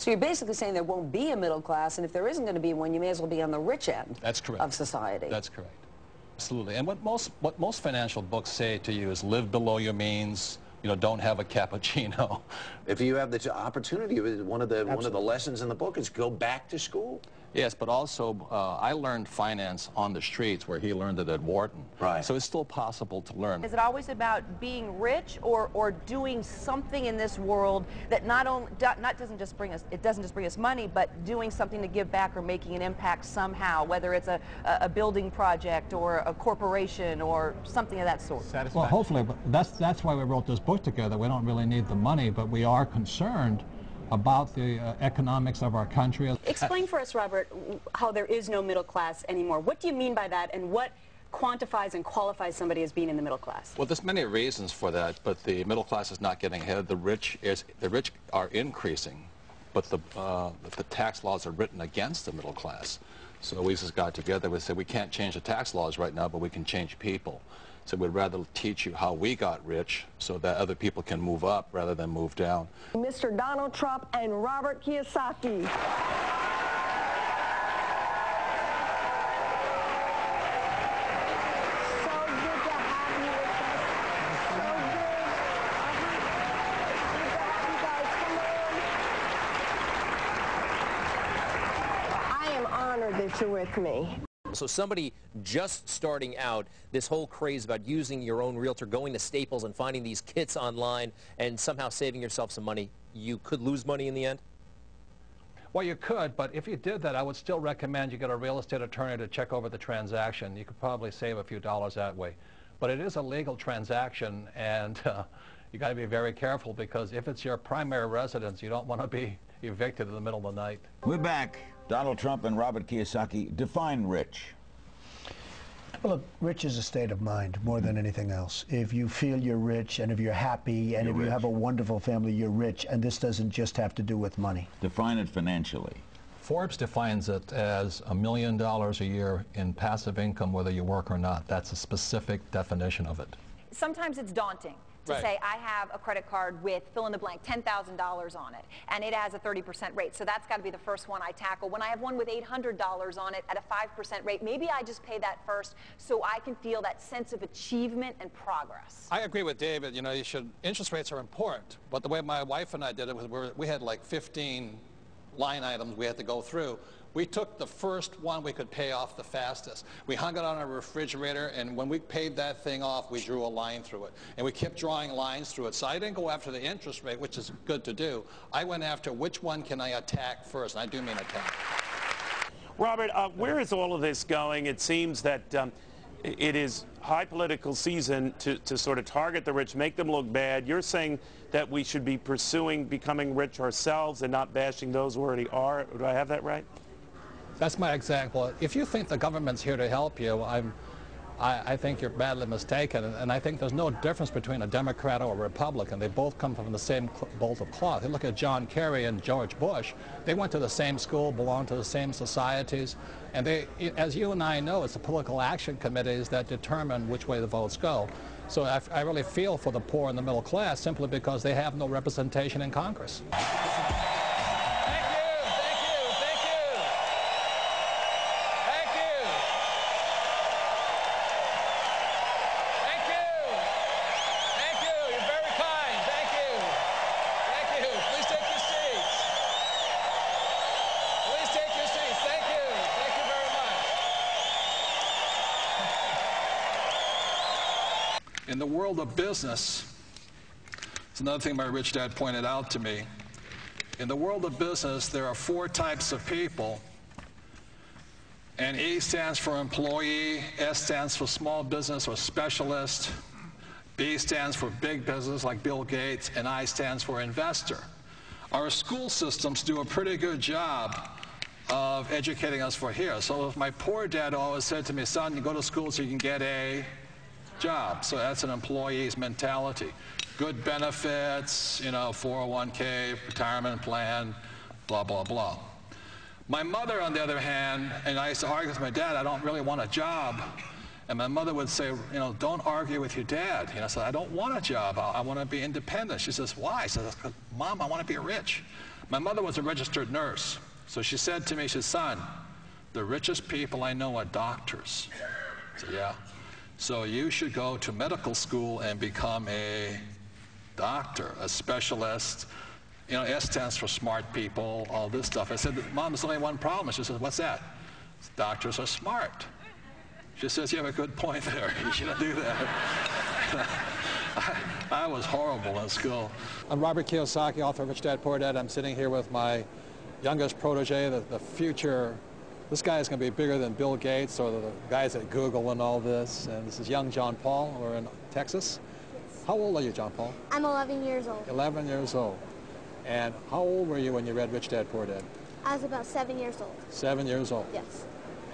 So you're basically saying there won't be a middle class, and if there isn't going to be one, you may as well be on the rich end. That's correct. Of society. That's correct. Absolutely. And what most financial books say to you is live below your means. You know, don't have a cappuccino. If you have the opportunity, one of the lessons in the book is go back to school. Yes, but also I learned finance on the streets where he learned it at Wharton. Right. So it's still possible to learn. Is it always about being rich or doing something in this world that doesn't just bring us money, but doing something to give back or making an impact somehow, whether it's a building project or a corporation or something of that sort? Well, hopefully, but that's why we wrote this book together. We don't really need the money, but we are concerned about the economics of our country. Explain for us, Robert, how there is no middle class anymore. What do you mean by that, and what quantifies and qualifies somebody as being in the middle class? Well, there's many reasons for that, but the middle class is not getting ahead. The rich are increasing, but the tax laws are written against the middle class. So we just got together and said we can't change the tax laws right now, but we can change people. So we'd rather teach you how we got rich so that other people can move up rather than move down. Mr. Donald Trump and Robert Kiyosaki. That you're with me. So somebody just starting out, this whole craze about using your own realtor, going to Staples and finding these kits online and somehow saving yourself some money, you could lose money in the end? Well, you could, but if you did that, I would still recommend you get a real estate attorney to check over the transaction. You could probably save a few dollars that way. But it is a legal transaction, and you got to be very careful, because if it's your primary residence, you don't want to be evicted in the middle of the night. We're back. Donald Trump and Robert Kiyosaki. Define rich. Well, look, rich is a state of mind more than anything else. If you feel you're rich, and if you're happy, and if you have a wonderful family, you're rich. And this doesn't just have to do with money. Define it financially. Forbes defines it as $1 million a year in passive income, whether you work or not. That's a specific definition of it. Sometimes it's daunting to say, I have a credit card with fill in the blank, $10,000 on it, and it has a 30% rate. So that's got to be the first one I tackle. When I have one with $800 on it at a 5% rate, maybe I just pay that first so I can feel that sense of achievement and progress. I agree with David. You know, interest rates are important, but the way my wife and I did it was we had like 15 line items we had to go through. We took the first one we could pay off the fastest. We hung it on our refrigerator, and when we paid that thing off, we drew a line through it. And we kept drawing lines through it. So I didn't go after the interest rate, which is good to do. I went after which one can I attack first, and I do mean attack. Robert, where is all of this going? It seems that it is high political season to sort of target the rich, make them look bad. You're saying that we should be pursuing becoming rich ourselves and not bashing those who already are. Do I have that right? That's my example. If you think the government's here to help you, I think you're badly mistaken. And I think there's no difference between a Democrat or a Republican. They both come from the same bolt of cloth. You look at John Kerry and George Bush. They went to the same school, belonged to the same societies. And they, as you and I know, it's the political action committees that determine which way the votes go. So I really feel for the poor and the middle class simply because they have no representation in Congress. In the world of business, it's another thing my rich dad pointed out to me. In the world of business, there are 4 types of people. And E stands for employee, S stands for small business or specialist, B stands for big business like Bill Gates, and I stands for investor. Our school systems do a pretty good job of educating us for here. So my poor dad always said to me, son, you go to school so you can get a job. So that's an employee's mentality. Good benefits, you know, 401k, retirement plan, blah, blah, blah. My mother, on the other hand, and I used to argue with my dad, I don't really want a job. And my mother would say, you know, don't argue with your dad. You know, so I don't want a job. I want to be independent. She says, why? I said, Mom, I want to be rich. My mother was a registered nurse, so she said to me, she said, son, the richest people I know are doctors. I said, yeah. So you should go to medical school and become a doctor, a specialist. You know, S stands for smart people, all this stuff. I said, Mom, there's only one problem. She says, what's that? Doctors are smart. She says, you have a good point there. You shouldn't do that. I was horrible in school. I'm Robert Kiyosaki, author of Rich Dad, Poor Dad. I'm sitting here with my youngest protege, the future. This guy is going to be bigger than Bill Gates or the guys at Google and all this. And this is young John Paul. We're in Texas. How old are you, John Paul? I'm 11 years old. 11 years old. And how old were you when you read Rich Dad, Poor Dad? I was about 7 years old. 7 years old? Yes.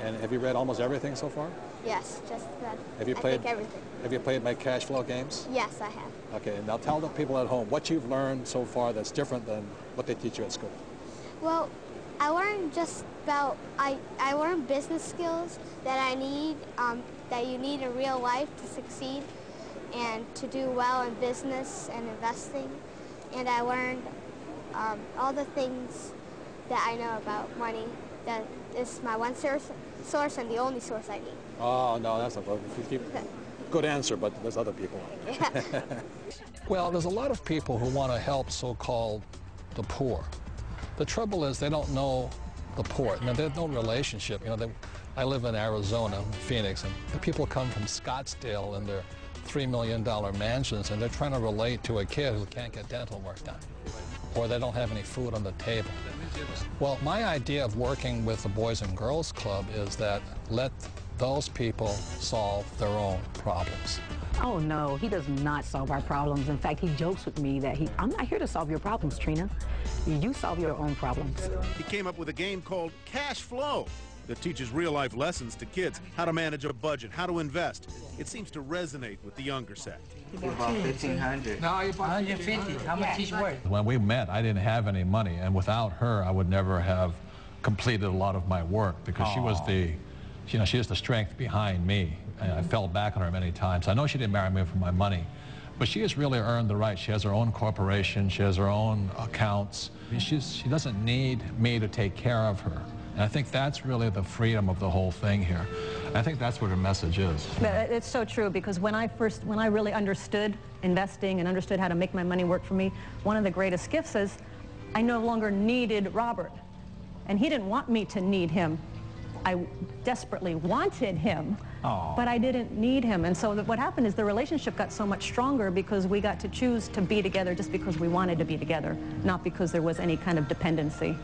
And have you read almost everything so far? Yes, just about. Have you I played think everything? Have you played my cash flow games? Yes, I have. Okay, now tell the people at home what you've learned so far that's different than what they teach you at school. Well, I learned just about, I learned business skills that I need, that you need in real life to succeed and to do well in business and investing. And I learned all the things that I know about money. That is my one source and the only source I need. Oh, no, that's not good. Good answer, but there's other people. Well, there's a lot of people who want to help so-called the poor. The trouble is they don't know the poor. You know, there's no relationship. You know, I live in Arizona, Phoenix, and the people come from Scottsdale in their $3 million mansions, and they're trying to relate to a kid who can't get dental work done, or they don't have any food on the table. Well, my idea of working with the Boys and Girls Club is that let those people solve their own problems. Oh, no, he does not solve our problems. In fact, he jokes with me that I'm not here to solve your problems, Trina. You solve your own problems. He came up with a game called Cash Flow that teaches real-life lessons to kids, how to manage a budget, how to invest. It seems to resonate with the younger set. About $1,500. No, you bought $150. How much each worth? When we met, I didn't have any money, and without her, I would never have completed a lot of my work because she was the, you know, she was the strength behind me. And I fell back on her many times. I know she didn't marry me for my money, but she has really earned the right. She has her own corporation. She has her own accounts. She doesn't need me to take care of her. And I think that's really the freedom of the whole thing here. I think that's what her message is. It's so true, because when I really understood investing and understood how to make my money work for me, one of the greatest gifts is I no longer needed Robert. And he didn't want me to need him. I desperately wanted him, but I didn't need him. And so what happened is the relationship got so much stronger because we got to choose to be together just because we wanted to be together, not because there was any kind of dependency.